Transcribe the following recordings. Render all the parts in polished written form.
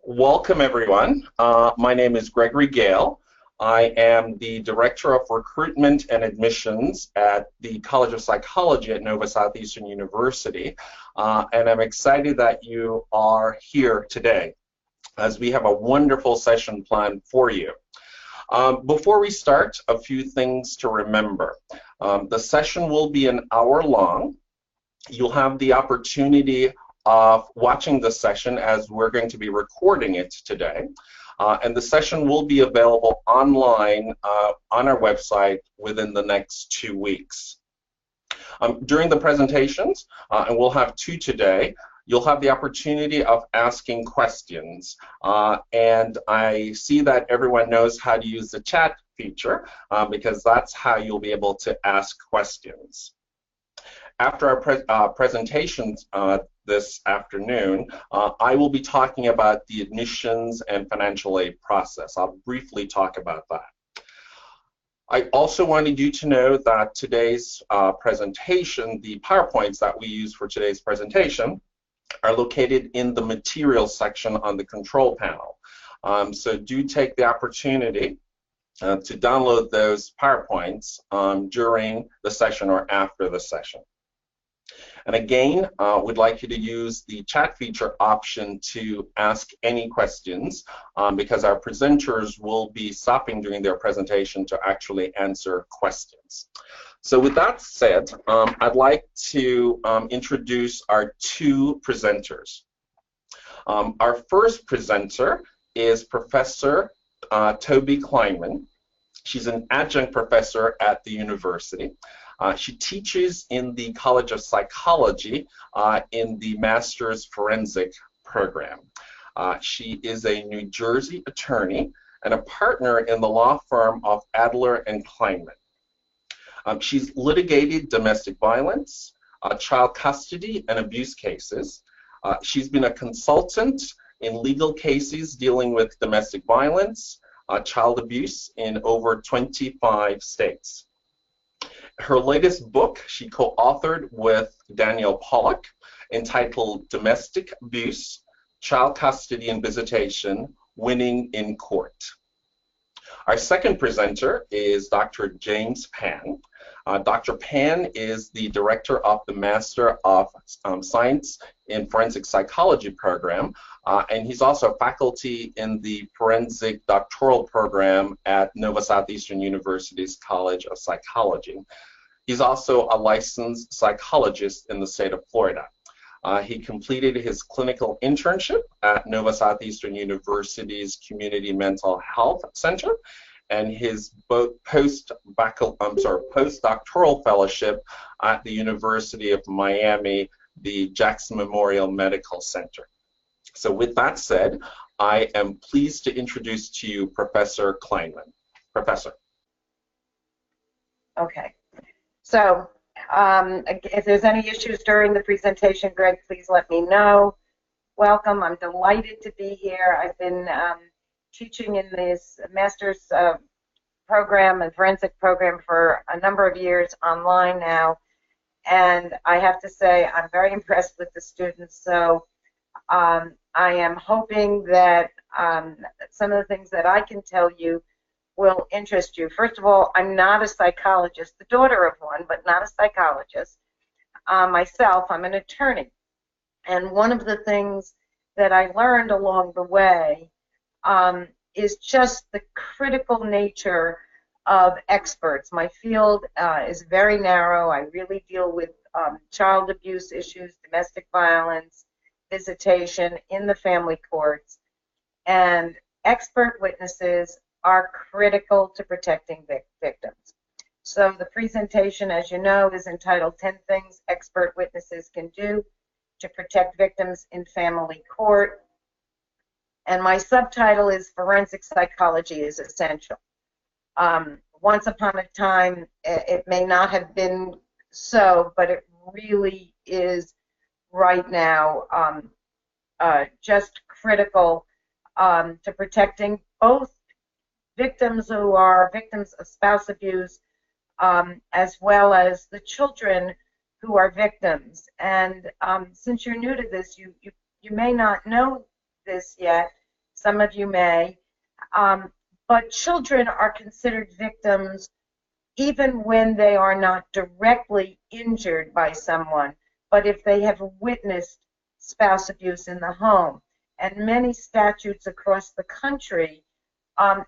Welcome, everyone. My name is Gregory Gale. I am the Director of Recruitment and Admissions at the College of Psychology at Nova Southeastern University, and I'm excited that you are here today as we have a wonderful session planned for you. Before we start, a few things to remember. The session will be an hour long. You'll have the opportunity of watching the session as we're going to be recording it today. And the session will be available online on our website within the next 2 weeks. During the presentations, and we'll have two today, you'll have the opportunity of asking questions. And I see that everyone knows how to use the chat feature because that's how you'll be able to ask questions. After our presentations this afternoon, I will be talking about the admissions and financial aid process. I'll briefly talk about that. I also wanted you to know that today's presentation, the PowerPoints that we use for today's presentation, are located in the materials section on the control panel. So do take the opportunity to download those PowerPoints during the session or after the session. And again, we'd like you to use the chat feature option to ask any questions because our presenters will be stopping during their presentation to actually answer questions. So with that said, I'd like to introduce our two presenters. Our first presenter is Professor Toby Kleinman. She's an adjunct professor at the university. She teaches in the College of Psychology in the Master's Forensic program. She is a New Jersey attorney and a partner in the law firm of Adler and Kleinman. She's litigated domestic violence, child custody, and abuse cases. She's been a consultant in legal cases dealing with domestic violence, child abuse in over 25 states. Her latest book she co-authored with Daniel Pollock, entitled Domestic Abuse, Child Custody and Visitation, Winning in Court. Our second presenter is Dr. James Pan. Dr. Pan is the director of the Master of Science in Forensic Psychology program, and he's also faculty in the Forensic Doctoral program at Nova Southeastern University's College of Psychology. He's also a licensed psychologist in the state of Florida. He completed his clinical internship at Nova Southeastern University's Community Mental Health Center and his postdoctoral fellowship at the University of Miami, the Jackson Memorial Medical Center. So with that said, I am pleased to introduce to you Professor Kleinman. Professor. Okay. So if there's any issues during the presentation, Greg, please let me know. Welcome. I'm delighted to be here. I've been teaching in this master's program and forensic program for a number of years online now, and I have to say I'm very impressed with the students. So I am hoping that some of the things that I can tell you will interest you. First of all, I'm not a psychologist, the daughter of one, but not a psychologist. Myself, I'm an attorney. And one of the things that I learned along the way is just the critical nature of experts. My field is very narrow. I really deal with child abuse issues, domestic violence, visitation in the family courts, and expert witnesses are critical to protecting victims. So the presentation, as you know, is entitled 10 Things Expert Witnesses Can Do to Protect Victims in Family Court. And my subtitle is Forensic Psychology is Essential. Once upon a time, it may not have been so, but it really is right now just critical to protecting both victims who are victims of spouse abuse as well as the children who are victims. And since you're new to this, you may not know this yet, Some of you may. But children are considered victims even when they are not directly injured by someone, but if they have witnessed spouse abuse in the home. And many statutes across the country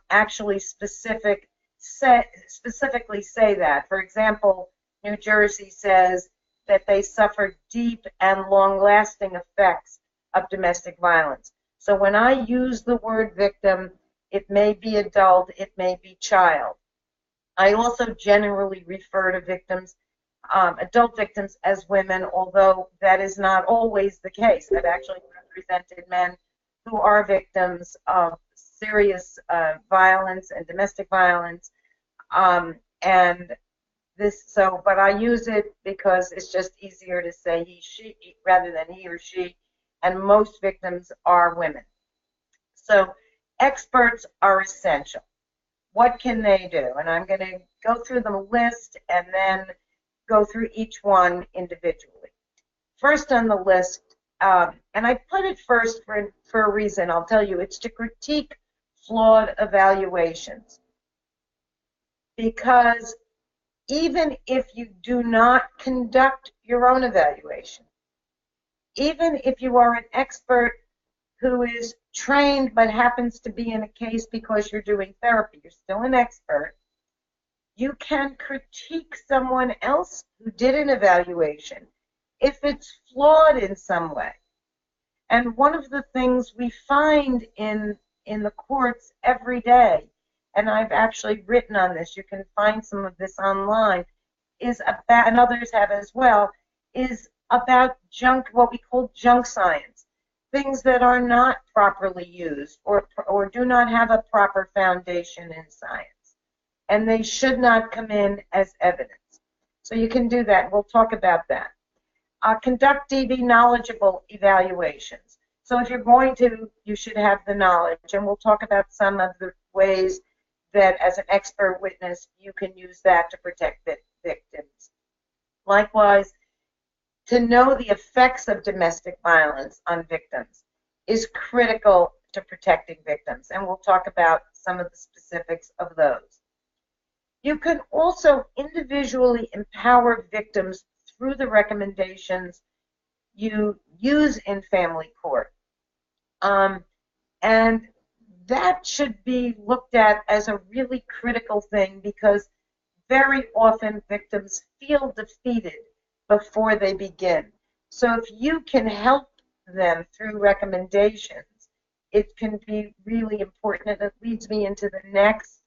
actually specifically say that. For example, New Jersey says that they suffer deep and long-lasting effects of domestic violence. So when I use the word victim, it may be adult, it may be child. I also generally refer to victims, adult victims, as women, although that is not always the case. I've actually represented men who are victims of serious violence and domestic violence, but I use it because it's just easier to say he, she, rather than he or she, and most victims are women. So experts are essential. What can they do? And I'm going to go through the list and then go through each one individually. First on the list, and I put it first for a reason, I'll tell you, it's to critique flawed evaluations. Because even if you do not conduct your own evaluation, even if you are an expert who is trained but happens to be in a case because you're doing therapy, you're still an expert, you can critique someone else who did an evaluation if it's flawed in some way. And one of the things we find in the courts every day, and I've actually written on this, you can find some of this online, is about, and others have as well, is about junk, what we call junk science, things that are not properly used or do not have a proper foundation in science, and they should not come in as evidence. So you can do that. We'll talk about that. Conduct DV knowledgeable evaluations. So if you're going to, you should have the knowledge, and we'll talk about some of the ways that as an expert witness you can use that to protect victims. Likewise, to know the effects of domestic violence on victims is critical to protecting victims, and we'll talk about some of the specifics of those. You can also individually empower victims through the recommendations you use in family court. And that should be looked at as a really critical thing, because very often victims feel defeated before they begin. So if you can help them through recommendations, it can be really important. And it leads me into the next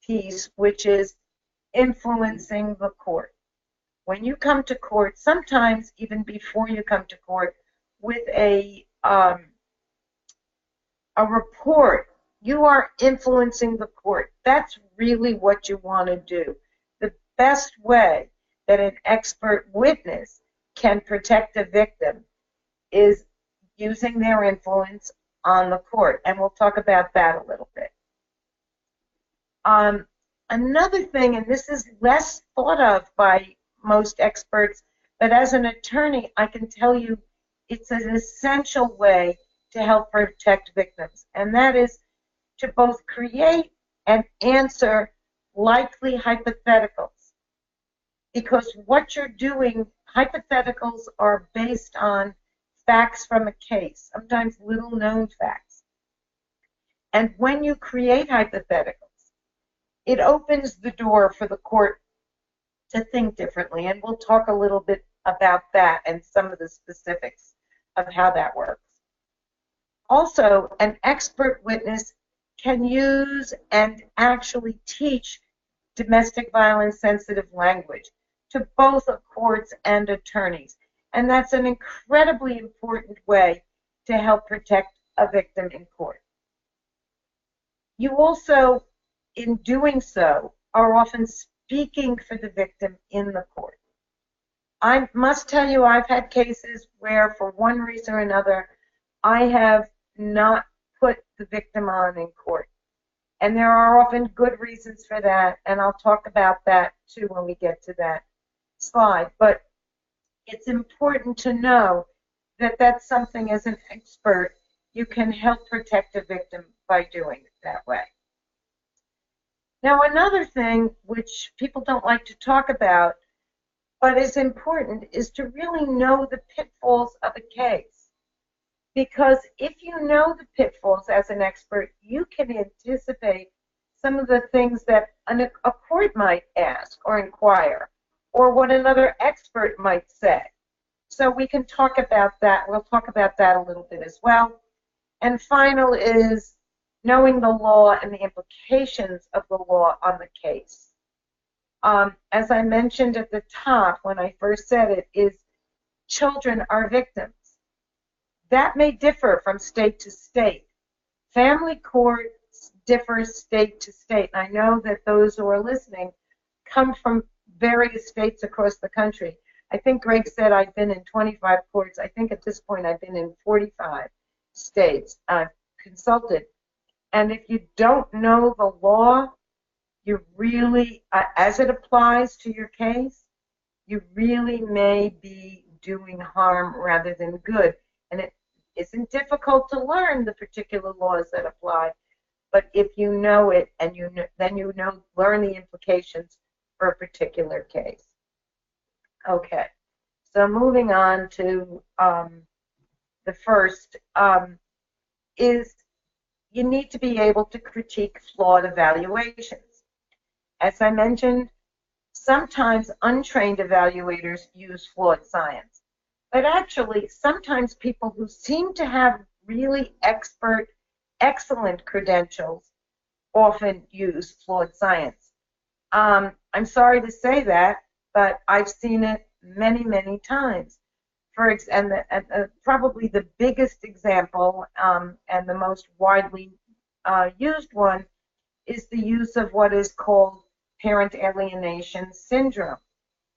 piece, which is influencing the court. When you come to court, sometimes even before you come to court, with a report, you are influencing the court. That's really what you want to do. The best way that an expert witness can protect a victim is using their influence on the court, and we'll talk about that a little bit. Another thing, and this is less thought of by most experts, but as an attorney, I can tell you it's an essential way to help protect victims, and that is to both create and answer likely hypotheticals. Because what you're doing, hypotheticals are based on facts from a case, sometimes little-known facts. And when you create hypotheticals, it opens the door for the court to think differently, and we'll talk a little bit about that and some of the specifics of how that works. Also, an expert witness can use and actually teach domestic violence sensitive language to both courts and attorneys, and that's an incredibly important way to help protect a victim in court. You also, in doing so, are often speaking for the victim in the court. I must tell you, I've had cases where, for one reason or another, I have not put the victim on in court. And there are often good reasons for that, and I'll talk about that too when we get to that slide. But it's important to know that that's something, as an expert, you can help protect a victim by doing it that way. Now, another thing which people don't like to talk about, but is important, is to really know the pitfalls of a case. Because if you know the pitfalls as an expert, you can anticipate some of the things that a court might ask or inquire, or what another expert might say. So we can talk about that. We'll talk about that a little bit as well. And final is knowing the law and the implications of the law on the case. As I mentioned at the top when I first said it, is children are victims. That may differ from state to state. Family courts differ state to state. And I know that those who are listening come from various states across the country. I think Greg said I've been in 25 courts. I think at this point I've been in 45 states. I've consulted. And if you don't know the law, you really, as it applies to your case, you really may be doing harm rather than good. And it isn't difficult to learn the particular laws that apply, but if you know it and then you learn the implications for a particular case. Okay, so moving on to the first is you need to be able to critique flawed evaluations. As I mentioned, sometimes untrained evaluators use flawed science. But actually, sometimes people who seem to have really excellent credentials often use flawed science. I'm sorry to say that, but I've seen it many, many times. Probably the biggest example and the most widely used one is the use of what is called parent alienation syndrome.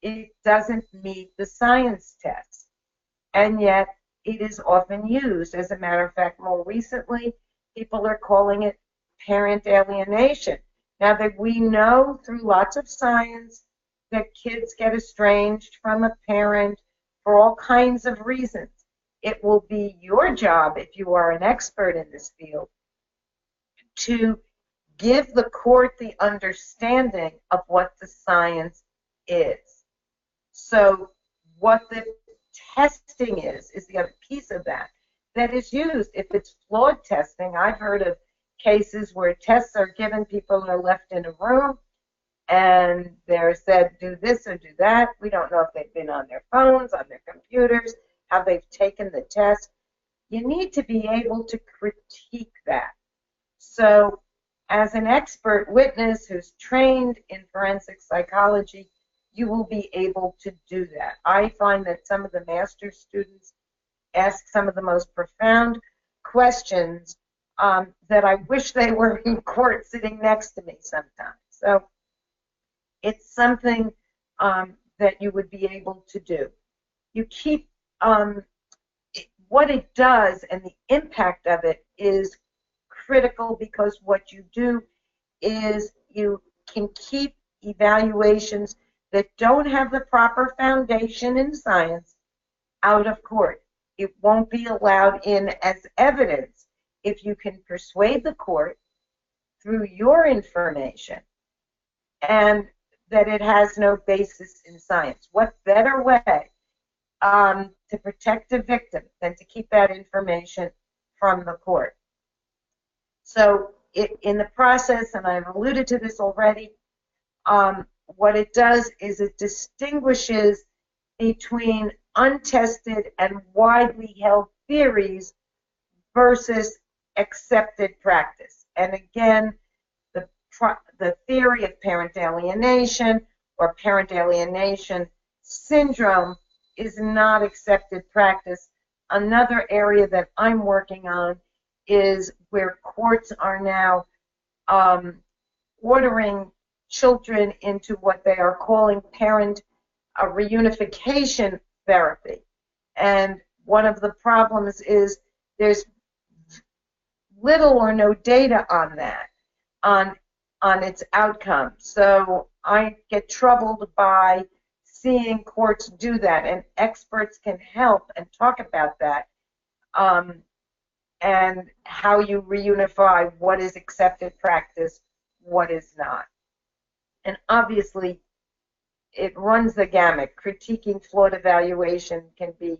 It doesn't meet the science test, and yet it is often used. As a matter of fact, more recently, people are calling it parent alienation. Now that we know through lots of science that kids get estranged from a parent for all kinds of reasons, it will be your job, if you are an expert in this field, to give the court the understanding of what the science is. So what the testing is the other piece of that is used. If it's flawed testing, I've heard of cases where tests are given, people are left in a room, and they're said, do this or do that. We don't know if they've been on their phones, on their computers, how they've taken the test. You need to be able to critique that. So as an expert witness who's trained in forensic psychology, you will be able to do that. I find that some of the master's students ask some of the most profound questions that I wish they were in court sitting next to me sometimes. So it's something that you would be able to do. You keep, what it does and the impact of it is critical, because what you do is you can keep evaluations that don't have the proper foundation in science out of court. It won't be allowed in as evidence if you can persuade the court through your information and that it has no basis in science. What better way to protect a victim than to keep that information from the court? So in the process, and I've alluded to this already, what it does is it distinguishes between untested and widely held theories versus accepted practice. And again, the theory of parent alienation or parent alienation syndrome is not accepted practice. Another area that I'm working on is where courts are now ordering children into what they are calling parent reunification therapy. And one of the problems is there's little or no data on that, on its outcome. So I get troubled by seeing courts do that, and experts can help and talk about that. and how you reunify what is accepted practice, what is not. And obviously, it runs the gamut. Critiquing flawed evaluation can be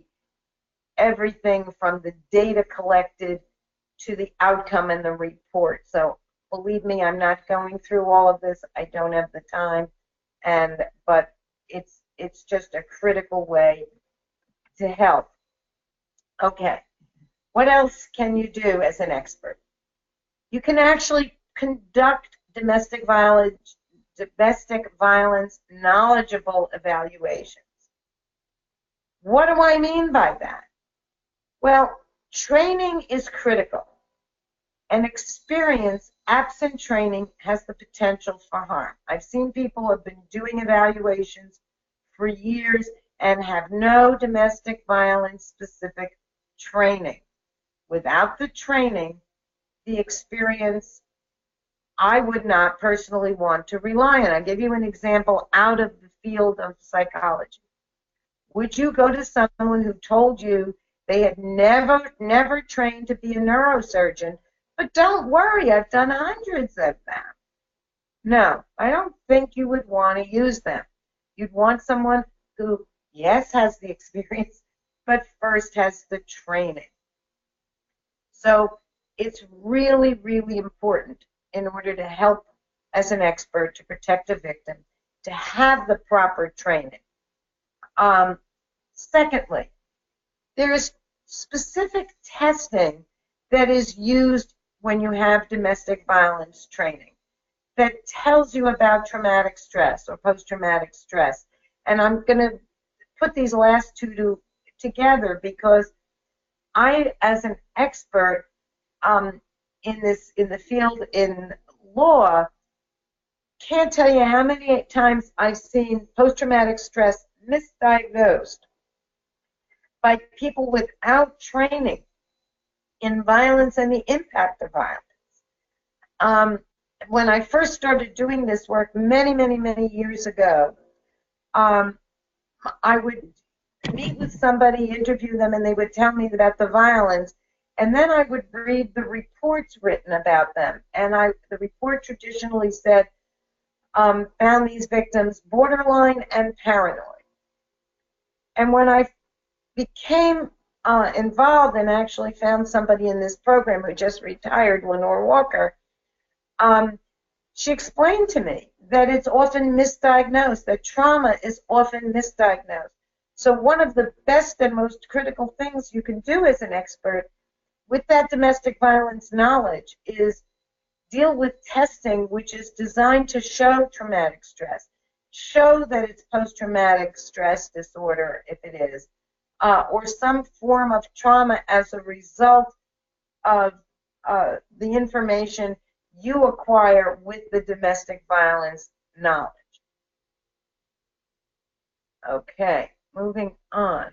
everything from the data collected to the outcome and the report. So believe me, I'm not going through all of this. I don't have the time, but it's just a critical way to help. Okay, what else can you do as an expert? You can actually conduct domestic violence knowledgeable evaluations. What do I mean by that? Well, training is critical, and experience absent training has the potential for harm. I've seen people who have been doing evaluations for years and have no domestic violence specific training. Without the training, the experience, I would not personally want to rely on. I'll give you an example out of the field of psychology. Would you go to someone who told you they had never trained to be a neurosurgeon, but don't worry, I've done hundreds of them? No, I don't think you would want to use them. You'd want someone who, yes, has the experience, but first has the training. So it's really, really important in order to help as an expert to protect a victim to have the proper training. Secondly, there is specific testing that is used when you have domestic violence training that tells you about traumatic stress or post-traumatic stress. And I'm going to put these last two together because I, as an expert in the field in law, can't tell you how many times I've seen post-traumatic stress misdiagnosed by people without training in violence and the impact of violence. When I first started doing this work many years ago, I would meet with somebody, interview them, and they would tell me about the violence, and then I would read the reports written about them. And the report traditionally said, found these victims borderline and paranoid. And when I became involved and actually found somebody in this program who just retired, Lenore Walker, she explained to me that it's often misdiagnosed, that trauma is often misdiagnosed. So one of the best and most critical things you can do as an expert with that domestic violence knowledge is deal with testing which is designed to show traumatic stress, show that it's post-traumatic stress disorder if it is, or some form of trauma as a result of the information you acquire with the domestic violence knowledge. Okay, moving on.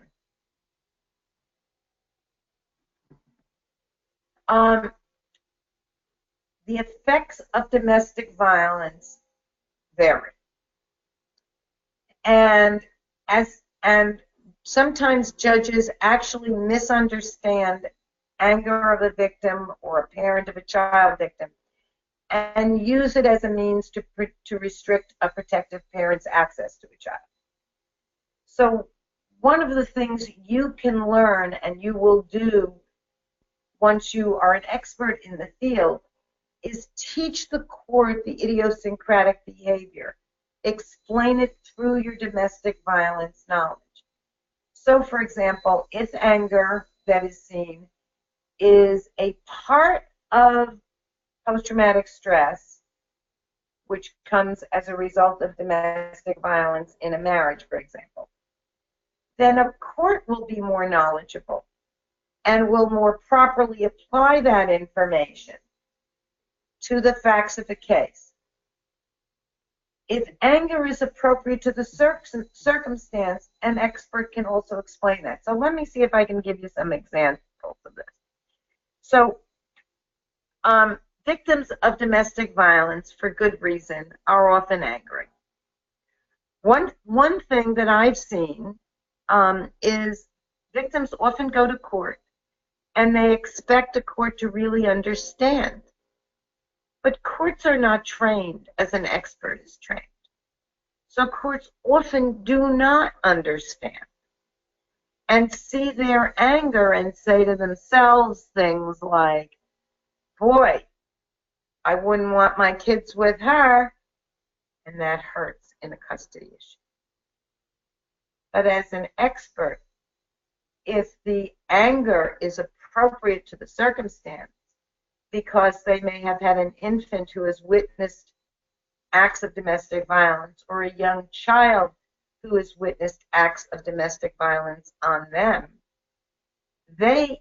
The effects of domestic violence vary. And sometimes judges actually misunderstand anger of a victim or a parent of a child victim and use it as a means to restrict a protective parent's access to a child. So one of the things you can learn and you will do once you are an expert in the field is teach the court the idiosyncratic behavior. Explain it through your domestic violence knowledge. So, for example, if anger that is seen is a part of post-traumatic stress, which comes as a result of domestic violence in a marriage, for example, then a court will be more knowledgeable and will more properly apply that information to the facts of the case. If anger is appropriate to the circumstance, an expert can also explain that. So let me see if I can give you some examples of this. So victims of domestic violence, for good reason, are often angry. One thing that I've seen is victims often go to court and they expect a court to really understand. But courts are not trained as an expert is trained. So courts often do not understand and see their anger and say to themselves things like, boy, I wouldn't want my kids with her, and that hurts in a custody issue. But as an expert, if the anger is appropriate to the circumstance, because they may have had an infant who has witnessed acts of domestic violence, or a young child who has witnessed acts of domestic violence on them,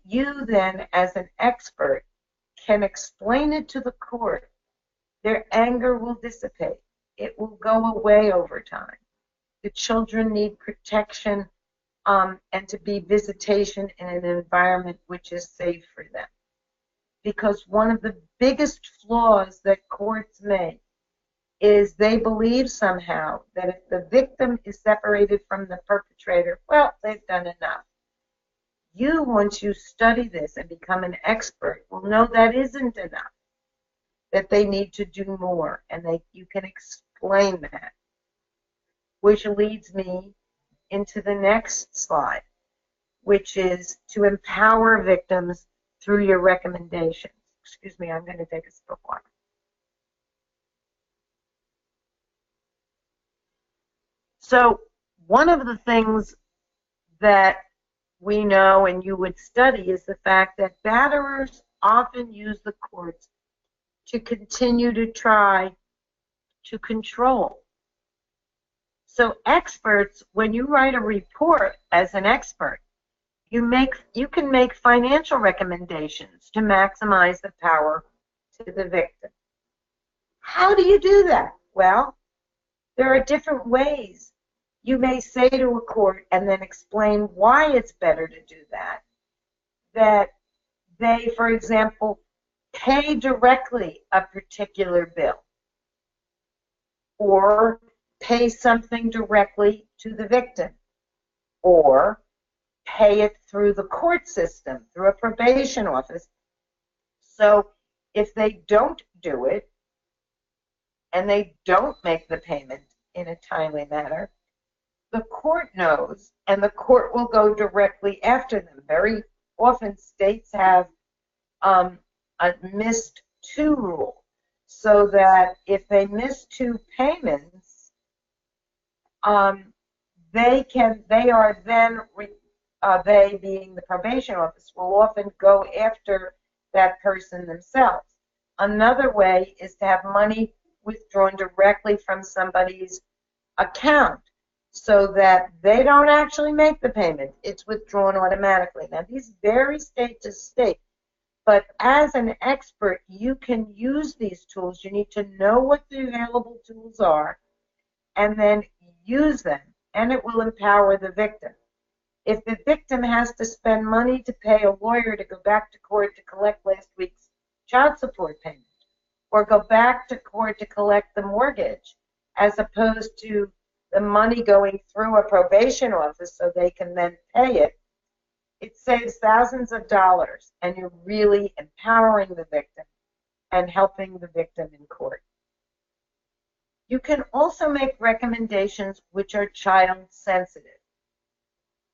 you then, as an expert, can explain it to the court. Their anger will dissipate. It will go away over time. The children need protection and to be visitation in an environment which is safe for them. Because one of the biggest flaws that courts make is they believe somehow that if the victim is separated from the perpetrator, well, they've done enough. You, once you study this and become an expert, will know that isn't enough, that they need to do more, and you can explain that. Which leads me into the next slide, which is to empower victims through your recommendations. Excuse me, I'm going to take a sip of water. So one of the things that we know and you would study is the fact that batterers often use the courts to continue to try to control. So experts, when you write a report as an expert, you can make financial recommendations to maximize the power to the victim. How do you do that? Well, there are different ways. You may say to a court and then explain why it's better to do that. That they, for example, pay directly a particular bill or pay something directly to the victim or pay it through the court system, through a probation office. So if they don't do it and they don't make the payment in a timely manner, the court knows, and the court will go directly after them. Very often states have a missed two rule, so that if they miss two payments, they being the probation office, will often go after that person themselves. Another way is to have money withdrawn directly from somebody's account so that they don't actually make the payment. It's withdrawn automatically. Now, these vary state to state, but as an expert, you can use these tools. You need to know what the available tools are and then use them, and it will empower the victim. If the victim has to spend money to pay a lawyer to go back to court to collect last week's child support payment, or go back to court to collect the mortgage, as opposed to the money going through a probation office so they can then pay it, it saves thousands of dollars, and you're really empowering the victim and helping the victim in court. You can also make recommendations which are child sensitive.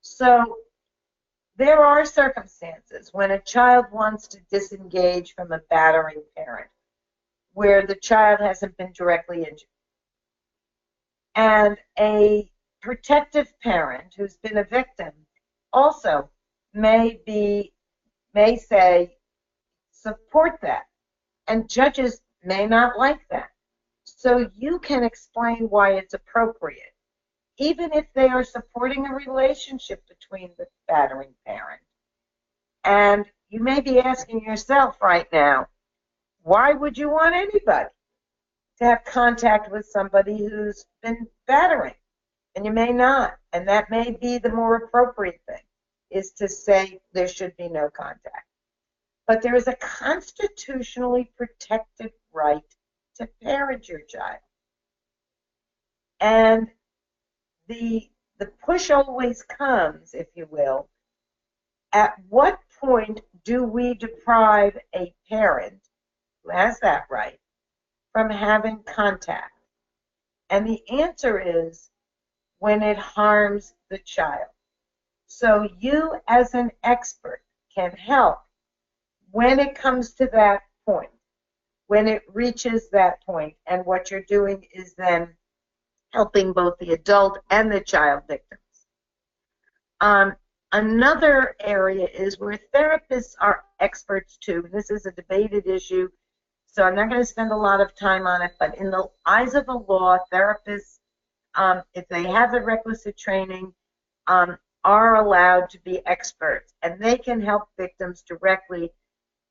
So there are circumstances when a child wants to disengage from a battering parent where the child hasn't been directly injured. And a protective parent who's been a victim also may say, support that. And judges may not like that. So you can explain why it's appropriate, even if they are supporting a relationship between the battering parent. And you may be asking yourself right now, why would you want anybody to have contact with somebody who's been battering? And you may not. And that may be the more appropriate thing, is to say there should be no contact. But there is a constitutionally protected right to parent your child. And the push always comes, if you will, at what point do we deprive a parent who has that right from having contact? And the answer is when it harms the child. So you as an expert can help when it comes to that point, when it reaches that point, and what you're doing is then helping both the adult and the child victims. Another area is where therapists are experts too. This is a debated issue, so I'm not going to spend a lot of time on it, but in the eyes of the law, therapists, if they have the requisite training, are allowed to be experts, and they can help victims directly,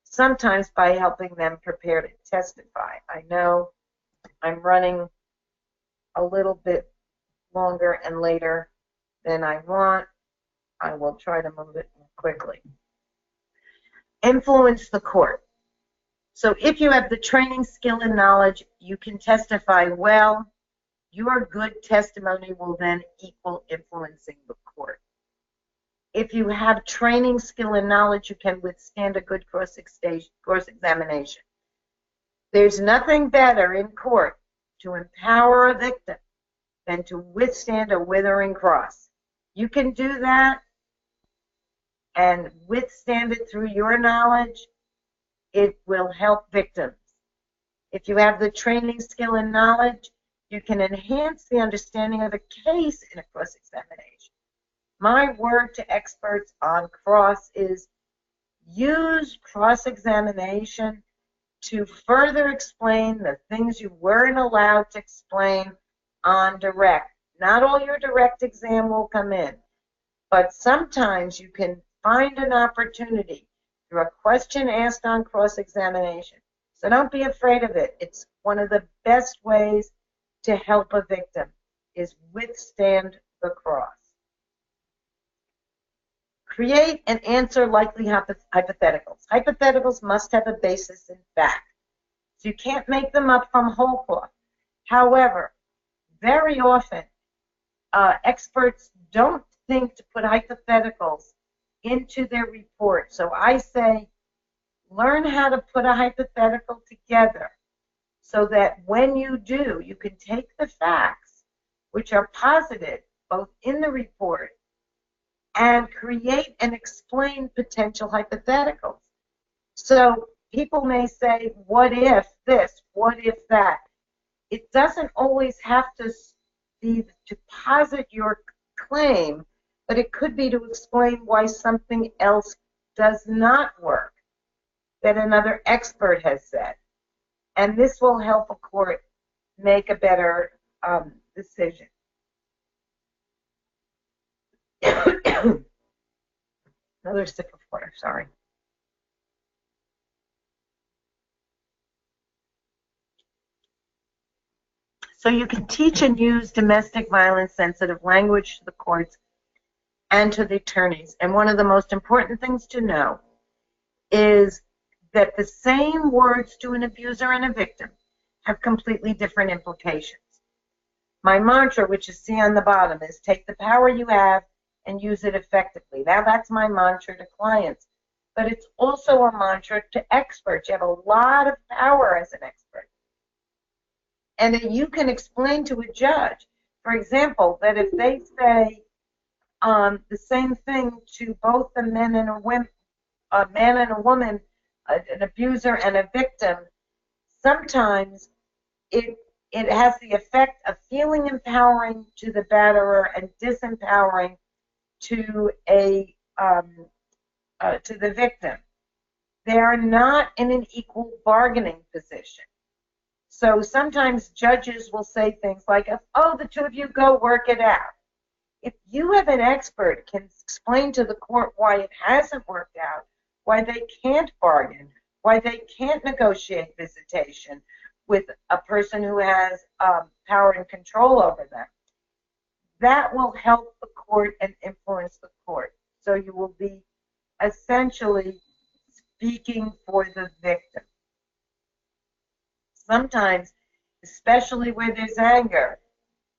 sometimes by helping them prepare to testify. I know I'm running a little bit longer and later than I want. I will try to move it quickly. Influence the court. So if you have the training, skill, and knowledge, you can testify well. Your good testimony will then equal influencing the court. If you have training, skill, and knowledge, you can withstand a good cross-examination. There's nothing better in court to empower a victim than to withstand a withering cross. You can do that and withstand it through your knowledge. It will help victims. If you have the training, skill, and knowledge, you can enhance the understanding of a case in a cross-examination. My word to experts on cross is use cross-examination to further explain the things you weren't allowed to explain on direct. Not all your direct exam will come in, but sometimes you can find an opportunity through a question asked on cross-examination. So don't be afraid of it. It's one of the best ways to help a victim is withstand the cross. Create and answer likely hypotheticals. Hypotheticals must have a basis in fact. So you can't make them up from whole cloth. However, very often, experts don't think to put hypotheticals into their report. So I say, learn how to put a hypothetical together so that when you do, you can take the facts, which are posited both in the report, and create and explain potential hypotheticals. So people may say, what if this, what if that? It doesn't always have to be to posit your claim, but it could be to explain why something else does not work that another expert has said. And this will help a court make a better decision. Another sip of water, sorry. So you can teach and use domestic violence sensitive language to the courts and to the attorneys. And one of the most important things to know is that the same words to an abuser and a victim have completely different implications. My mantra, which is see on the bottom, is take the power you have and use it effectively. Now that's my mantra to clients, but it's also a mantra to experts. You have a lot of power as an expert. And that you can explain to a judge, for example, that if they say the same thing to both a man and a woman, an abuser and a victim, sometimes it has the effect of feeling empowering to the batterer and disempowering to the victim. They are not in an equal bargaining position. So sometimes judges will say things like, oh, the two of you go work it out. If you have an expert can explain to the court why it hasn't worked out, why they can't bargain, why they can't negotiate visitation with a person who has power and control over them, that will help the court and influence the court. So you will be essentially speaking for the victim. Sometimes, especially where there's anger,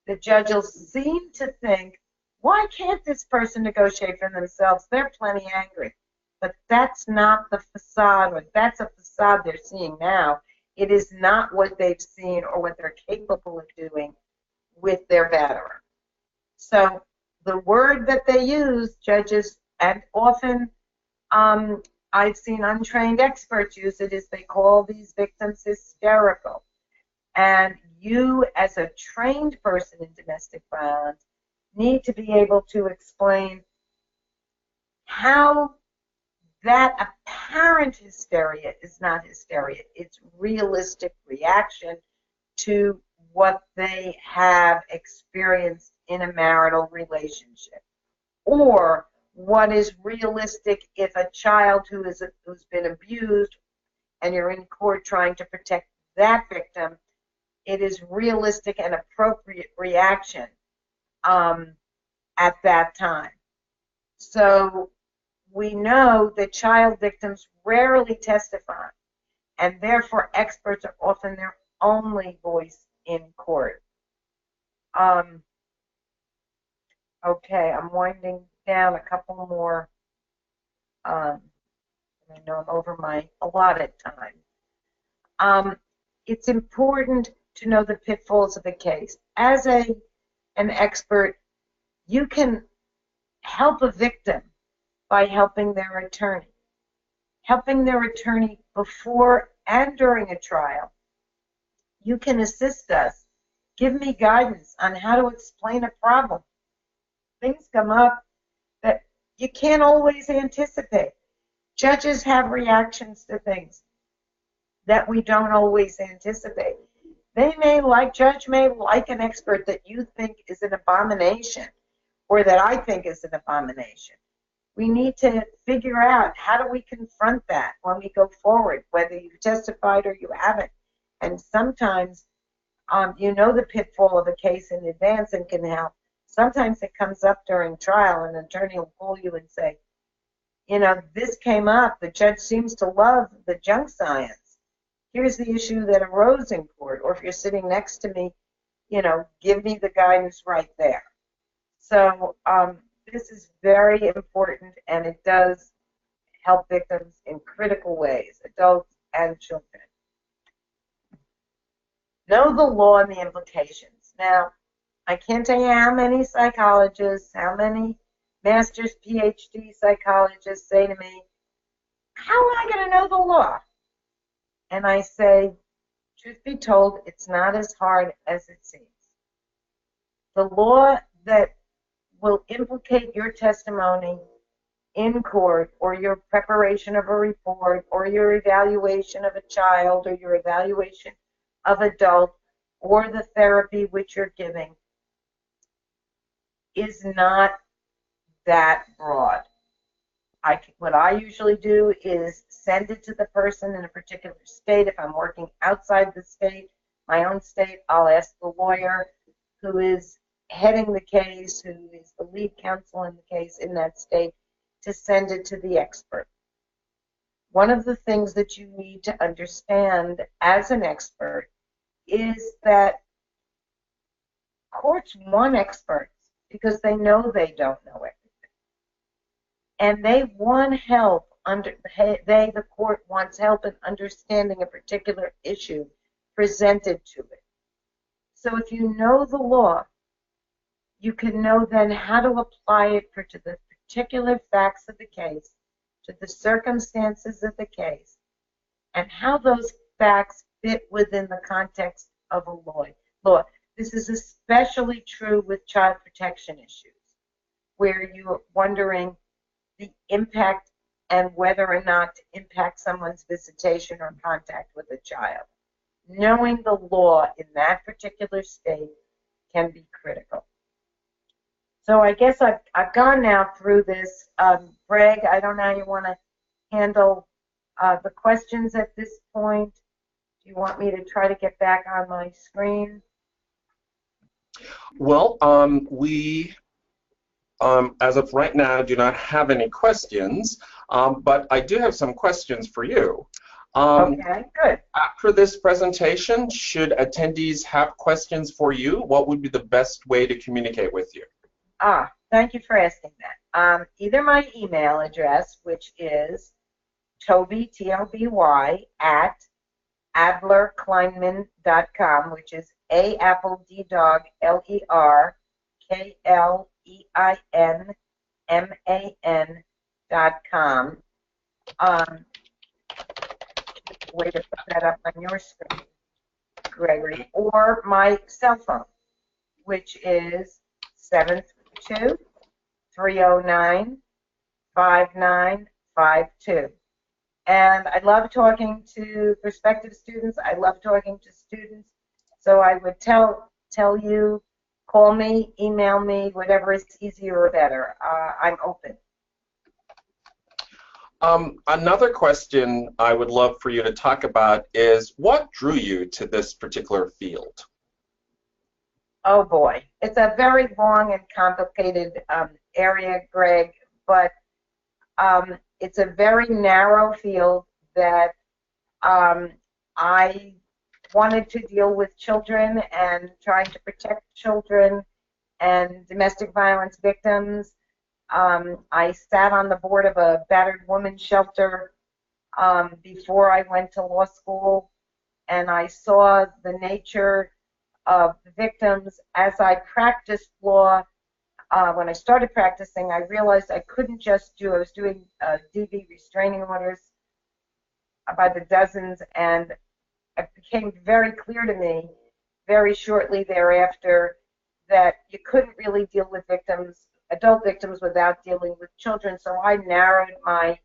the judge will seem to think, why can't this person negotiate for themselves? They're plenty angry. but that's not the facade, or that's a facade they're seeing now. It is not what they've seen or what they're capable of doing with their batterer. So the word that they use, judges, and often I've seen untrained experts use it, is they call these victims hysterical. And you, as a trained person in domestic violence, need to be able to explain how that apparent hysteria is not hysteria. It's realistic reaction to what they have experienced in a marital relationship, or what is realistic if a child who's been abused and you're in court trying to protect that victim, it is realistic and appropriate reaction at that time. So we know that child victims rarely testify, and therefore experts are often their only voice in court. Okay, I'm winding down a couple more. I know I'm over my allotted time. It's important to know the pitfalls of the case. As an expert, you can help a victim by helping their attorney. Helping their attorney before and during a trial. You can assist us. Give me guidance on how to explain a problem. Things come up that you can't always anticipate. Judges have reactions to things that we don't always anticipate. Judge may like an expert that you think is an abomination, or that I think is an abomination. We need to figure out, how do we confront that when we go forward, whether you've testified or you haven't. And sometimes you know the pitfall of a case in advance and can help. Sometimes it comes up during trial, and an attorney will call you and say, you know, this came up, the judge seems to love the junk science. Here's the issue that arose in court. Or if you're sitting next to me, you know, give me the guidance right there. So this is very important, and it does help victims in critical ways, adults and children. Know the law and the implications. Now, I can't tell you how many psychologists, how many master's, PhD psychologists say to me, how am I going to know the law? And I say, truth be told, it's not as hard as it seems. The law that will implicate your testimony in court, or your preparation of a report, or your evaluation of a child, or your evaluation of adult, or the therapy which you're giving, is not that broad. What I usually do is send it to the person in a particular state. If I'm working outside the state, my own state, I'll ask the lawyer who is heading the case, who is the lead counsel in the case in that state, to send it to the expert. One of the things that you need to understand as an expert is that courts want experts because they know they don't know everything. And they want help, the court wants help in understanding a particular issue presented to it. So if you know the law, you can know then how to apply it to the particular facts of the case, to the circumstances of the case, and how those facts fit within the context of a law. This is especially true with child protection issues, where you're wondering the impact and whether or not to impact someone's visitation or contact with a child. Knowing the law in that particular state can be critical. So I guess I've gone now through this. Greg, I don't know how you want to handle the questions at this point. Do you want me to try to get back on my screen? Well, we, as of right now, do not have any questions, but I do have some questions for you. Okay, good. After this presentation, should attendees have questions for you, what would be the best way to communicate with you? Thank you for asking that. either my email address, which is Toby, Toby, at AdlerKleinman.com, which is A apple D dog LERKLEINMAN.com. Way to put that up on your screen, Gregory, or my cell phone, which is 732-309-5952. And I love talking to prospective students. I love talking to students. So I would tell you, call me, email me, whatever is easier or better. I'm open. Another question I would love for you to talk about is what drew you to this particular field? Oh boy, it's a very long and complicated area, Greg, but it's a very narrow field that I wanted to deal with children and trying to protect children and domestic violence victims. I sat on the board of a battered women's shelter before I went to law school, and I saw the nature of the victims as I practiced law. When I started practicing, I realized I couldn't just I was doing DV restraining orders by the dozens, and it became very clear to me very shortly thereafter that you couldn't really deal with victims, adult victims, without dealing with children. So I narrowed my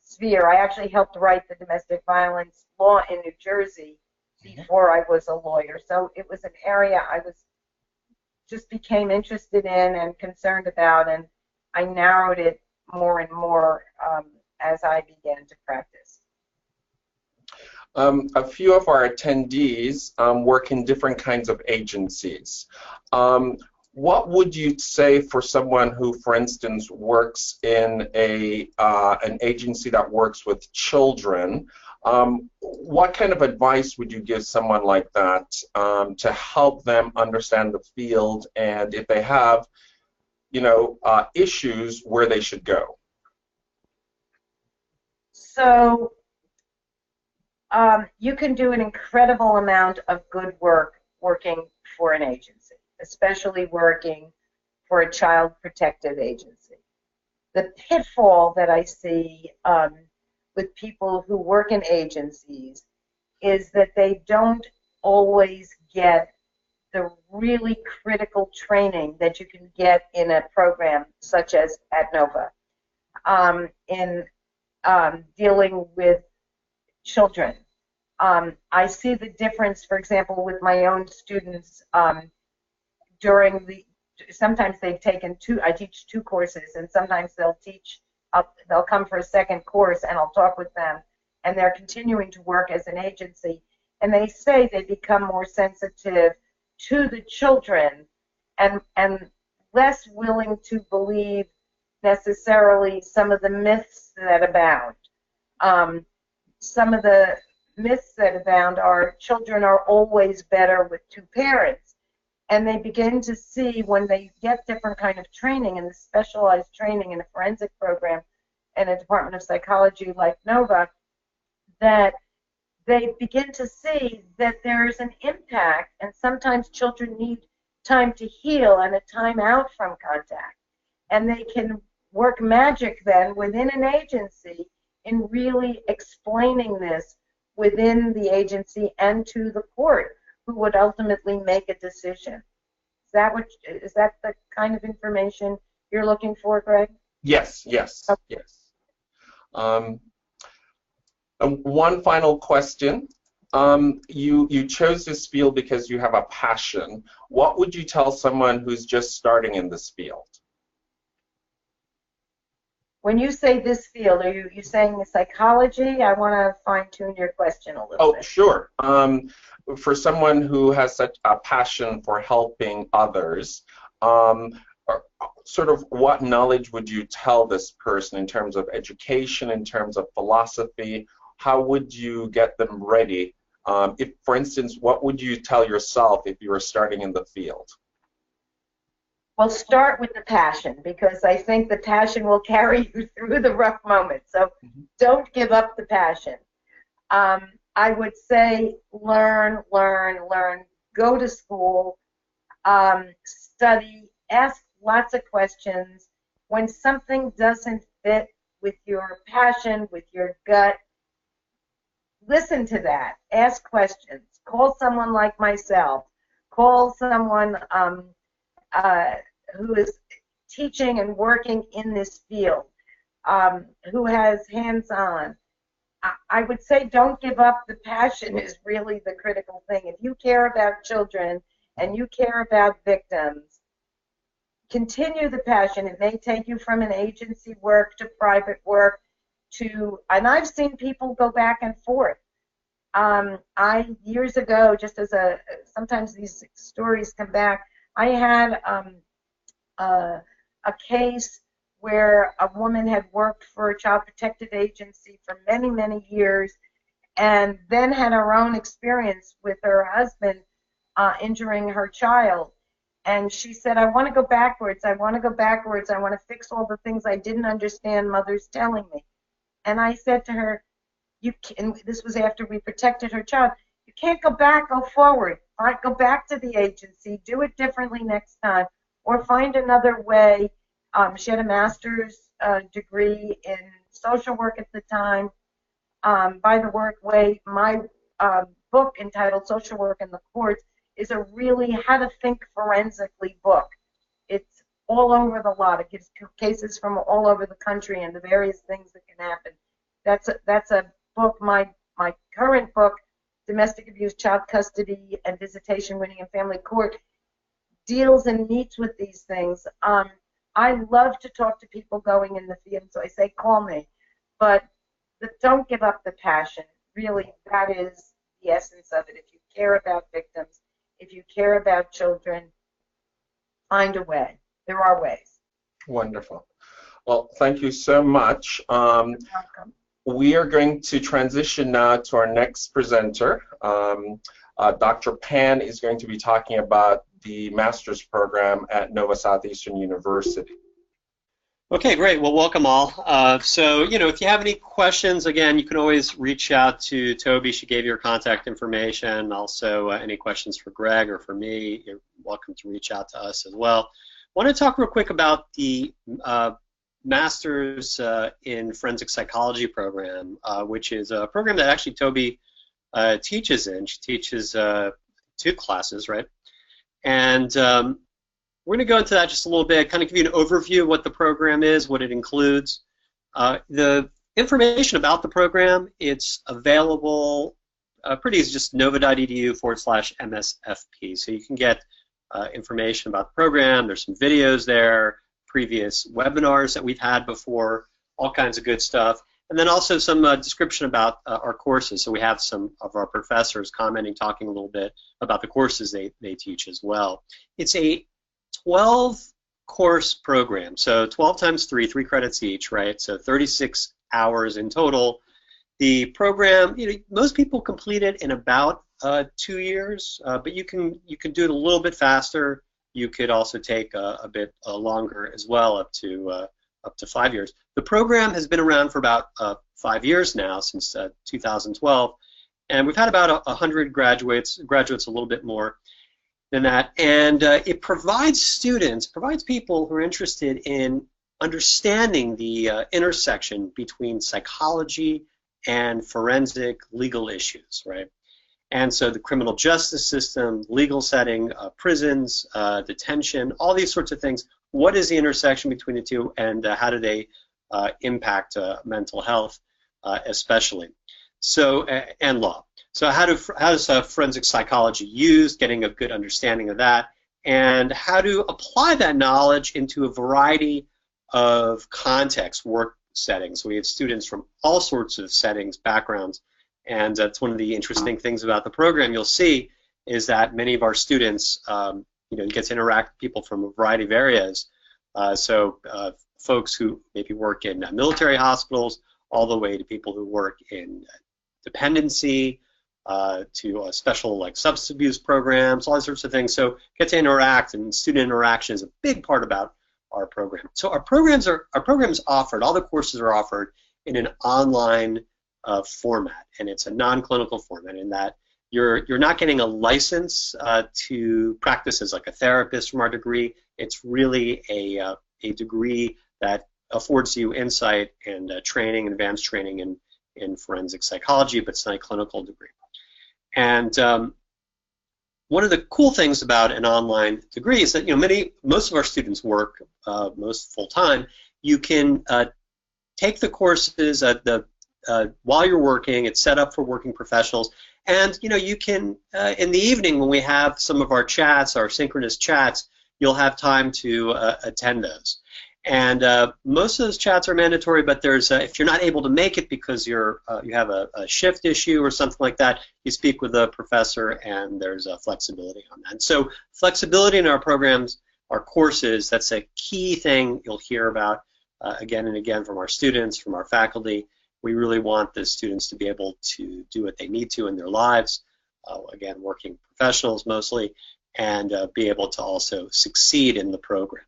sphere. I actually helped write the domestic violence law in New Jersey before I was a lawyer. So it was an area I just became interested in and concerned about, and I narrowed it more and more as I began to practice. A few of our attendees work in different kinds of agencies. What would you say for someone who, for instance, works in an agency that works with children? What kind of advice would you give someone like that to help them understand the field, and if they have, issues, where they should go? So you can do an incredible amount of good work working for an agency, especially working for a child protective agency. The pitfall that I see with people who work in agencies is that they don't always get the really critical training that you can get in a program such as at NOVA in dealing with children. I see the difference, for example, with my own students sometimes they've taken I teach 2 courses, and sometimes they'll come for a second course, and I'll talk with them, and they're continuing to work as an agency, and they say they become more sensitive to the children and less willing to believe necessarily some of the myths that abound. Some of the myths that abound are children are always better with 2 parents. And they begin to see, when they get different kind of training and the specialized training in a forensic program in a Department of Psychology like NOVA, that they begin to see that there's an impact, and sometimes children need time to heal and a time out from contact. And they can work magic then within an agency in really explaining this within the agency and to the court, who would ultimately make a decision. Is that the kind of information you're looking for, Greg? Yes, yes, Okay. yes. One final question. You chose this field because you have a passion. What would you tell someone who's just starting in this field? When you say this field, are you saying the psychology? I want to fine-tune your question a little bit. Oh, sure. For someone who has such a passion for helping others, sort of what knowledge would you tell this person in terms of education, in terms of philosophy? How would you get them ready? If, for instance, what would you tell yourself if you were starting in the field? Well, start with the passion, because I think the passion will carry you through the rough moments. So don't give up the passion. I would say learn, learn, learn. Go to school, study, ask lots of questions. When something doesn't fit with your passion, with your gut, listen to that. Ask questions. Call someone like myself. Call someone who is teaching and working in this field, who has hands-on. I would say don't give up. The passion is really the critical thing. If you care about children and you care about victims, continue the passion. It may take you from an agency work to private work to, and I've seen people go back and forth. Years ago, just as sometimes these stories come back, I had a case where a woman had worked for a child protective agency for many, many years, and then had her own experience with her husband injuring her child. And she said, I want to go backwards. I want to go backwards. I want to fix all the things I didn't understand mother's telling me. And I said to her, this was after we protected her child, you can't go back, go forward. Go back to the agency, do it differently next time, or find another way. She had a master's degree in social work at the time. By the way, my book entitled Social Work in the Courts is a really how to think forensically book. It's all over the lot. It gives cases from all over the country and the various things that can happen. That's a book. My current book, Domestic Abuse, Child Custody, and Visitation, Winning in Family Court, deals and meets with these things. I love to talk to people going in the field, so I say call me. But don't give up the passion. Really, that is the essence of it. If you care about victims, if you care about children, find a way. There are ways. Wonderful. Well, thank you so much. You're welcome. We are going to transition now to our next presenter. Dr. Pan is going to be talking about the master's program at Nova Southeastern University. Okay, great. Well, welcome all. So, if you have any questions, again, you can always reach out to Toby. She gave you her contact information. Also, any questions for Greg or for me, you're welcome to reach out to us as well. I want to talk real quick about the Master's in Forensic Psychology program, which is a program that actually Toby teaches in. She teaches 2 classes, right? And we're going to go into that just a little bit, kind of give you an overview of what the program is, what it includes. The information about the program, it's available pretty easy, just nova.edu/MSFP. So you can get information about the program. There's some videos there, previous webinars that we've had before, all kinds of good stuff. And then also some description about our courses. So we have some of our professors commenting, talking a little bit about the courses they teach as well. It's a 12-course program, so 12 times 3 credits each, right? So 36 hours in total. The program, most people complete it in about 2 years, but you can do it a little bit faster. You could also take a bit longer as well, up to 5 years. The program has been around for about 5 years now, since 2012, and we've had about 100 graduates a little bit more than that, and it provides people who are interested in understanding the intersection between psychology and forensic legal issues, right? And so the criminal justice system, legal setting, prisons, detention, all these sorts of things. What is the intersection between the two, and how do they impact mental health, especially? So, and law. So how does forensic psychology used, getting a good understanding of that, and how to apply that knowledge into a variety of contexts, work settings. So we have students from all sorts of settings, backgrounds, and that's one of the interesting things about the program. You'll see is that many of our students, get to interact with people from a variety of areas. Folks who maybe work in military hospitals, all the way to people who work in dependency, to special like substance abuse programs, all sorts of things. So get to interact, and student interaction is a big part about our program. So our programs offered, all the courses are offered in an online format, and it's a non-clinical format in that you're not getting a license to practice as like a therapist from our degree. It's really a degree that affords you insight and training, advanced training in forensic psychology, but it's not a clinical degree. And one of the cool things about an online degree is that most of our students work most full time. You can take the courses while you're working. It's set up for working professionals, and you can in the evening when we have some of our chats, our synchronous chats, you'll have time to attend those. And most of those chats are mandatory, but there's if you're not able to make it because you have a shift issue or something like that, you speak with a professor, and there's flexibility on that. So flexibility in our programs, our courses, that's a key thing you'll hear about again and again from our students, from our faculty. We really want the students to be able to do what they need to in their lives, again, working professionals mostly, and be able to also succeed in the program.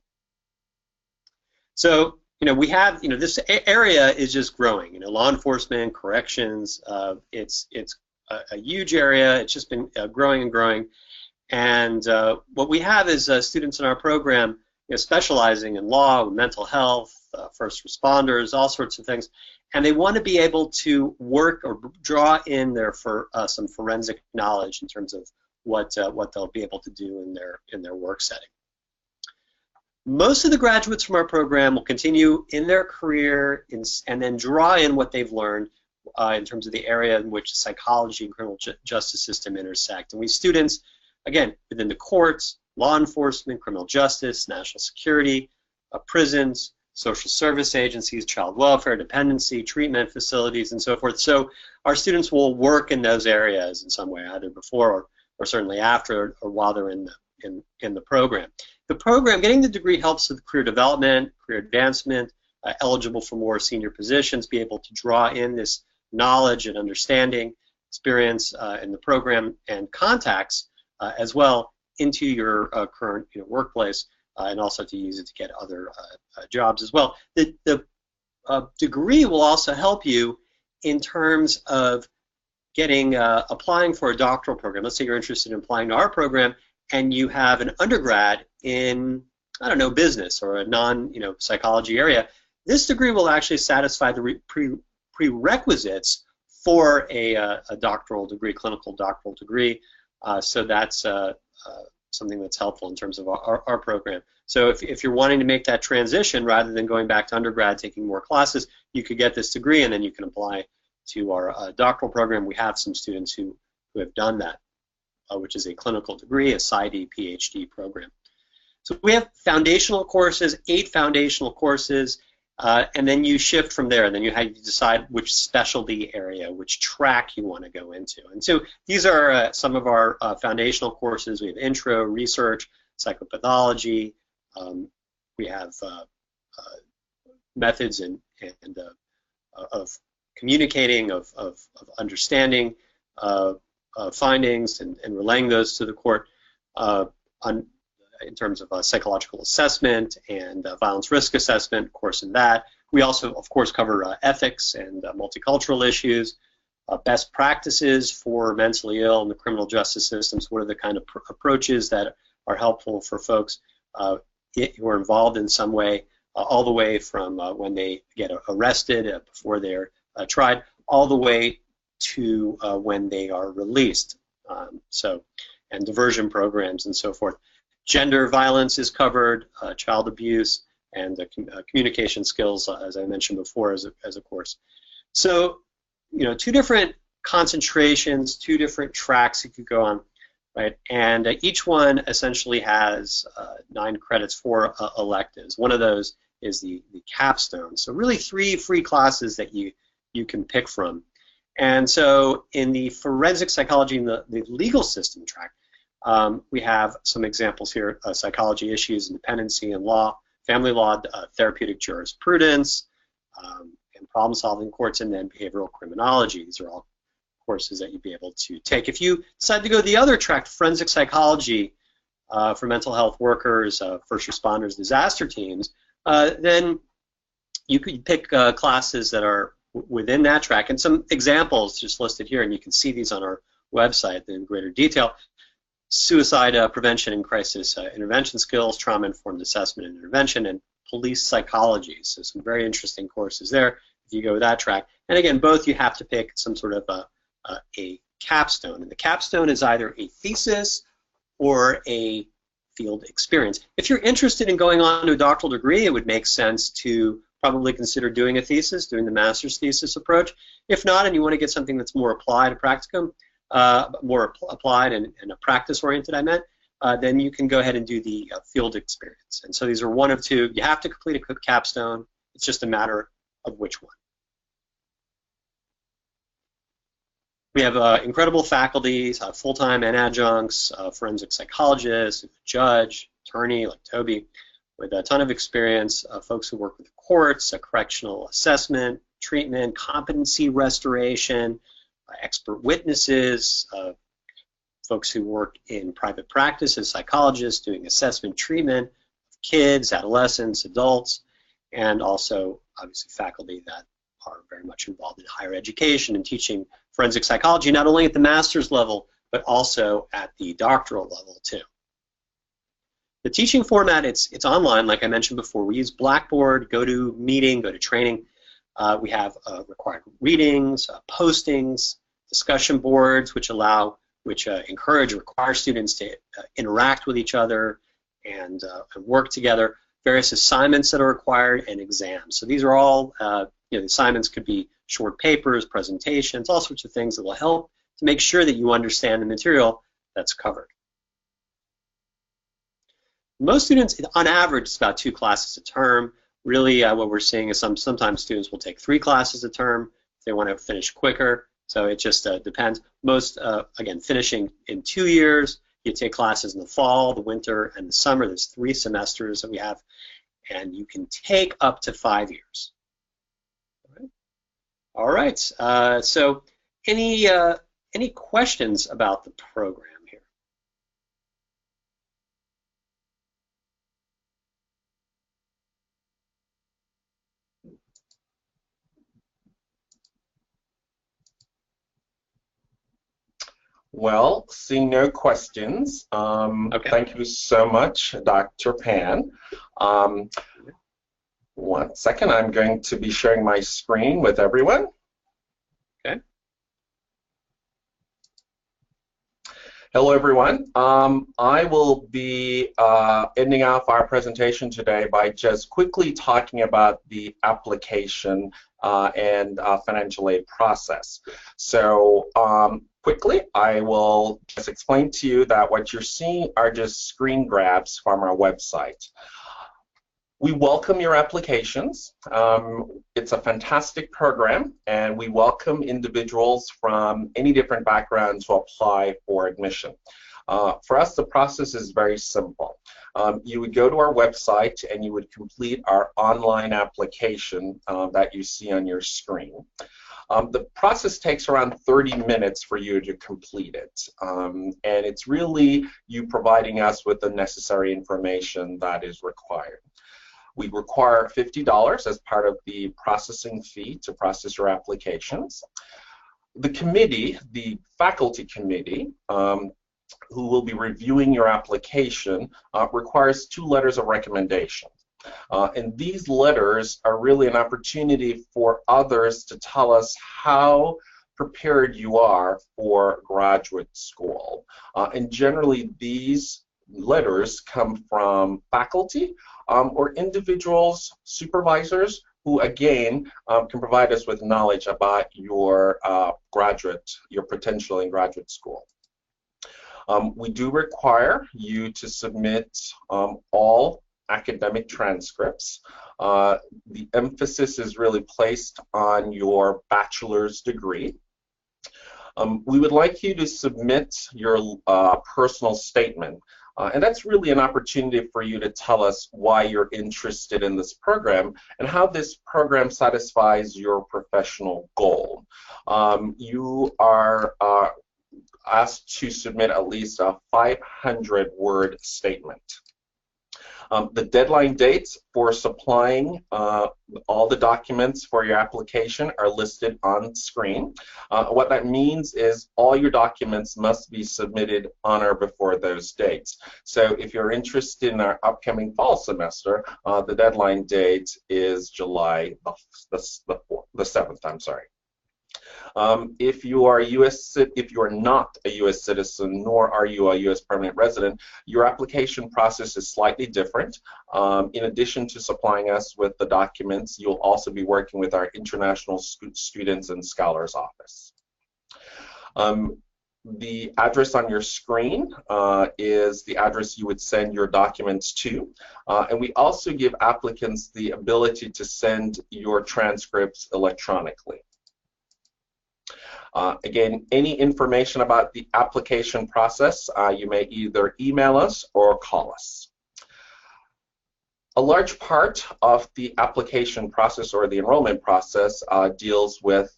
So, we have, this area is just growing. Law enforcement, corrections, it's a huge area. It's just been growing and growing. And what we have is students in our program, specializing in law, mental health, first responders, all sorts of things. And they want to be able to work or draw in some forensic knowledge in terms of what they'll be able to do in their work setting. Most of the graduates from our program will continue in their career and then draw in what they've learned in terms of the area in which psychology and criminal justice system intersect. And we students, again, within the courts, law enforcement, criminal justice, national security, prisons, social service agencies, child welfare, dependency, treatment facilities, and so forth. So our students will work in those areas in some way, either before or certainly after or while they're in the program. The program, getting the degree, helps with career development, career advancement, eligible for more senior positions, be able to draw in this knowledge and understanding, experience in the program, and contacts as well into your current workplace, and also to use it to get other jobs as well. The degree will also help you in terms of applying for a doctoral program. Let's say you're interested in applying to our program, and you have an undergrad in, I don't know, business or a non-psychology area. This degree will actually satisfy the prerequisites for a doctoral degree, clinical doctoral degree. So that's something that's helpful in terms of our program. So if you're wanting to make that transition, rather than going back to undergrad, taking more classes, you could get this degree, and then you can apply to our doctoral program. We have some students who have done that, which is a clinical degree, a PsyD PhD program. So we have foundational courses, 8 foundational courses, and then you shift from there. And then you have to decide which specialty area, which track you want to go into. And so these are some of our foundational courses. We have intro, research, psychopathology. We have methods of communicating, of understanding findings and relaying those to the court in terms of psychological assessment and violence risk assessment, course in that. We also, of course, cover ethics and multicultural issues, best practices for mentally ill in the criminal justice systems. What are the kind of approaches that are helpful for folks who are involved in some way, all the way from when they get arrested before they're tried, all the way to when they are released. And diversion programs and so forth. Gender violence is covered, child abuse, and communication skills, as I mentioned before, as a course. So, 2 different concentrations, 2 different tracks you could go on, right? And each one essentially has 9 credits for electives. One of those is the capstone. So really 3 free classes that you can pick from. And so in the forensic psychology and the legal system track, we have some examples here: psychology issues, dependency and law, family law, therapeutic jurisprudence, and problem-solving courts, and then behavioral criminology. These are all courses that you'd be able to take. If you decide to go the other track, forensic psychology for mental health workers, first responders, disaster teams, then you could pick classes that are within that track, and some examples just listed here, and you can see these on our website in greater detail. Suicide prevention and crisis intervention skills, trauma-informed assessment and intervention, and police psychology. So some very interesting courses there if you go that track. And again, both you have to pick some sort of a capstone. And the capstone is either a thesis or a field experience. If you're interested in going on to a doctoral degree, it would make sense to probably consider doing a thesis, doing the master's thesis approach. If not, and you want to get something that's more applied, a practicum, more applied and a practice-oriented, I meant, then you can go ahead and do the field experience. And so these are one of two. You have to complete a capstone. It's just a matter of which one. We have incredible faculty, full-time and adjuncts, forensic psychologists, a judge, attorney like Toby, with a ton of experience, folks who work with the courts, correctional assessment, treatment, competency restoration, expert witnesses, folks who work in private practice as psychologists doing assessment treatment of kids, adolescents, adults, and also obviously faculty that are very much involved in higher education and teaching forensic psychology, not only at the master's level, but also at the doctoral level too. The teaching format, it's online, like I mentioned before. We use Blackboard, GoToMeeting, GoToTraining. We have required readings, postings, discussion boards, which encourage, require students to interact with each other and work together. Various assignments that are required and exams. So these are all, the assignments could be short papers, presentations, all sorts of things that will help to make sure that you understand the material that's covered. Most students, on average, it's about 2 classes a term. Really, what we're seeing is sometimes students will take 3 classes a term if they want to finish quicker. So it just depends. Most, again, finishing in 2 years. You take classes in the fall, the winter, and the summer. There's 3 semesters that we have, and you can take up to 5 years. All right. So any questions about the program here? Well, seeing no questions, Okay. Thank you so much, Dr. Pan. 1 second, I'm going to be sharing my screen with everyone. Okay. Hello, everyone. I will be ending off our presentation today by just quickly talking about the application and financial aid process. So quickly, I will just explain to you that what you're seeing are just screen grabs from our website. We welcome your applications. It's a fantastic program, and we welcome individuals from any different backgrounds to apply for admission. For us, the process is very simple. You would go to our website and you would complete our online application that you see on your screen. The process takes around 30 minutes for you to complete it, and it's really you providing us with the necessary information that is required. We require $50 as part of the processing fee to process your applications. The committee, the faculty committee, who will be reviewing your application, requires 2 letters of recommendation. And these letters are really an opportunity for others to tell us how prepared you are for graduate school. And generally, these letters come from faculty or individuals, supervisors, who again can provide us with knowledge about your your potential in graduate school. We do require you to submit all academic transcripts. The emphasis is really placed on your bachelor's degree. We would like you to submit your personal statement. And that's really an opportunity for you to tell us why you're interested in this program and how this program satisfies your professional goal. You are asked to submit at least a 500-word statement. The deadline dates for supplying all the documents for your application are listed on screen. What that means is all your documents must be submitted on or before those dates. So if you're interested in our upcoming fall semester, the deadline date is July the 7th, I'm sorry. If you are not a U.S. citizen, nor are you a U.S. permanent resident, your application process is slightly different. In addition to supplying us with the documents, you'll also be working with our International Students and Scholars Office. The address on your screen is the address you would send your documents to. And we also give applicants the ability to send your transcripts electronically. Again, any information about the application process, you may either email us or call us. A large part of the application process or the enrollment process deals with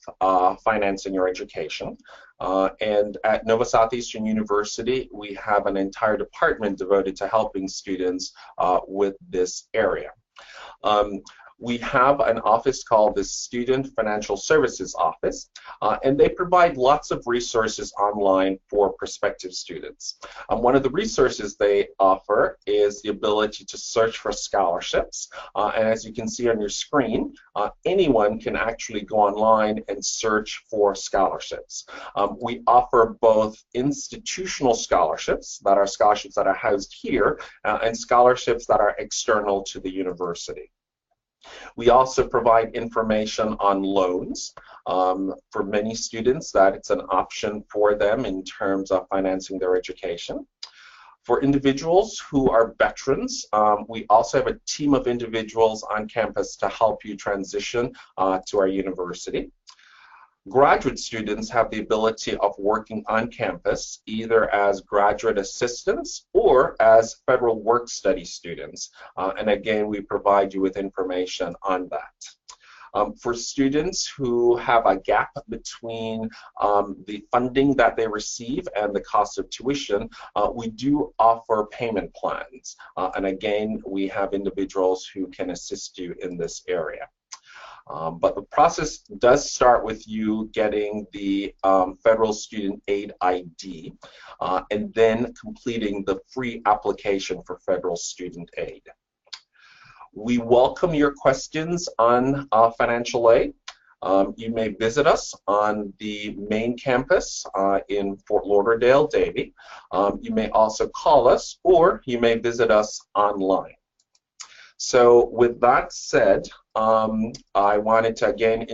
financing your education. And at Nova Southeastern University, we have an entire department devoted to helping students with this area. We have an office called the Student Financial Services Office, and they provide lots of resources online for prospective students. One of the resources they offer is the ability to search for scholarships, and as you can see on your screen, anyone can actually go online and search for scholarships. We offer both institutional scholarships that are housed here, and scholarships that are external to the university. We also provide information on loans. For many students, that it's an option for them in terms of financing their education. For individuals who are veterans, we also have a team of individuals on campus to help you transition to our university. Graduate students have the ability of working on campus either as graduate assistants or as federal work study students. And again, we provide you with information on that. For students who have a gap between the funding that they receive and the cost of tuition, we do offer payment plans. And again, we have individuals who can assist you in this area. But the process does start with you getting the Federal Student Aid ID and then completing the free application for Federal Student Aid. We welcome your questions on financial aid. You may visit us on the main campus in Fort Lauderdale, Davie. You may also call us, or you may visit us online. So with that said, I wanted to again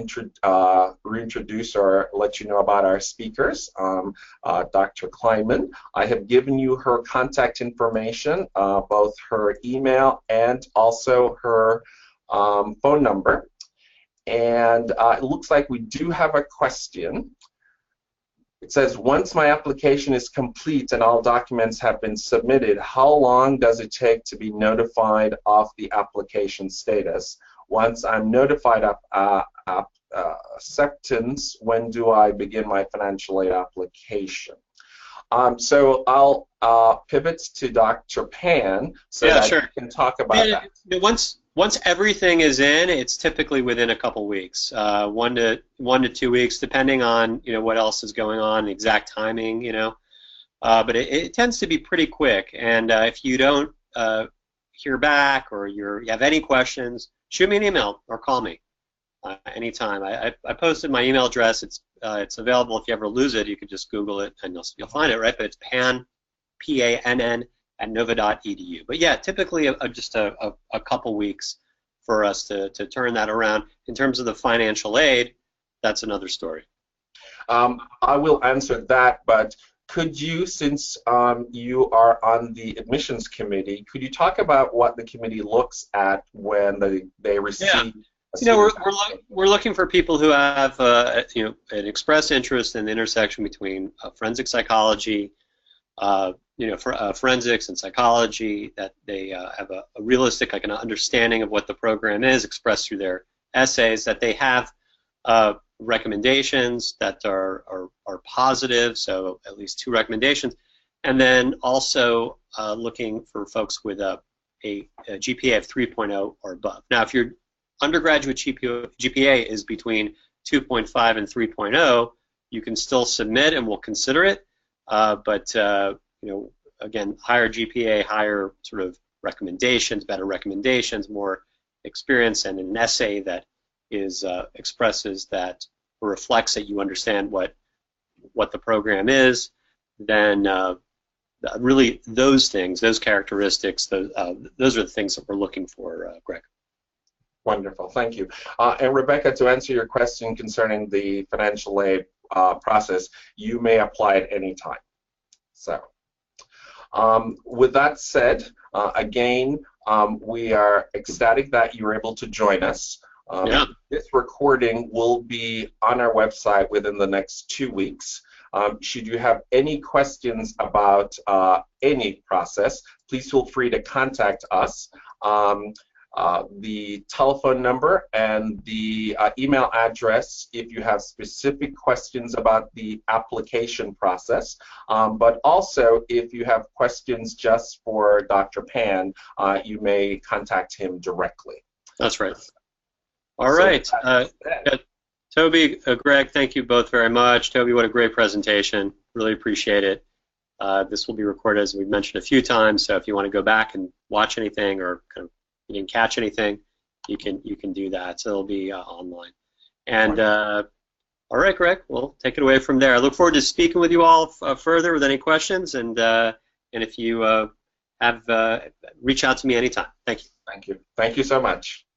reintroduce or let you know about our speakers, Dr. Kleinman. I have given you her contact information, both her email and also her phone number. And it looks like we do have a question. It says, once my application is complete and all documents have been submitted, how long does it take to be notified of the application status? Once I'm notified of acceptance, when do I begin my financial aid application? So I'll pivot to Dr. Pan so that you can talk about that. Once everything is in, it's typically within a couple weeks, 1 to 2 weeks, depending on what else is going on, the exact timing, But it tends to be pretty quick. And if you don't hear back or you have any questions, shoot me an email or call me anytime. I posted my email address. It's available. If you ever lose it, you can just Google it and you'll find it, right? But it's Pan, P-A-N-N, at nova.edu. But yeah, typically just a couple weeks for us to turn that around. In terms of the financial aid, that's another story. I will answer that, but could you, since you are on the admissions committee, could you talk about what the committee looks at when they receive? Yeah. We're looking for people who have an expressed interest in the intersection between forensic psychology, for forensics and psychology, that they have a realistic, like an understanding of what the program is expressed through their essays, that they have recommendations that are positive, so at least 2 recommendations, and then also looking for folks with a GPA of 3.0 or above. Now, if your undergraduate GPA is between 2.5 and 3.0, you can still submit and we'll consider it, but again, higher GPA, higher sort of recommendations, better recommendations, more experience, and an essay that is expresses that or reflects that you understand what the program is, then really those things, those characteristics, those are the things that we're looking for, Greg. Wonderful, thank you. And Rebecca, to answer your question concerning the financial aid process, you may apply at any time. So, with that said, again, we are ecstatic that you were able to join us. Yeah. This recording will be on our website within the next 2 weeks. Should you have any questions about any process, please feel free to contact us. The telephone number and the email address if you have specific questions about the application process, but also if you have questions just for Dr. Pan, you may contact him directly. That's right. All right. Toby, Greg, thank you both very much. Toby, what a great presentation. Really appreciate it. This will be recorded, as we've mentioned a few times, so if you want to go back and watch anything or kind of you didn't catch anything, you can do that. So it'll be online. And all right, Greg, well, take it away from there. I look forward to speaking with you all further with any questions, and if you have reach out to me anytime. Thank you. Thank you. Thank you so much.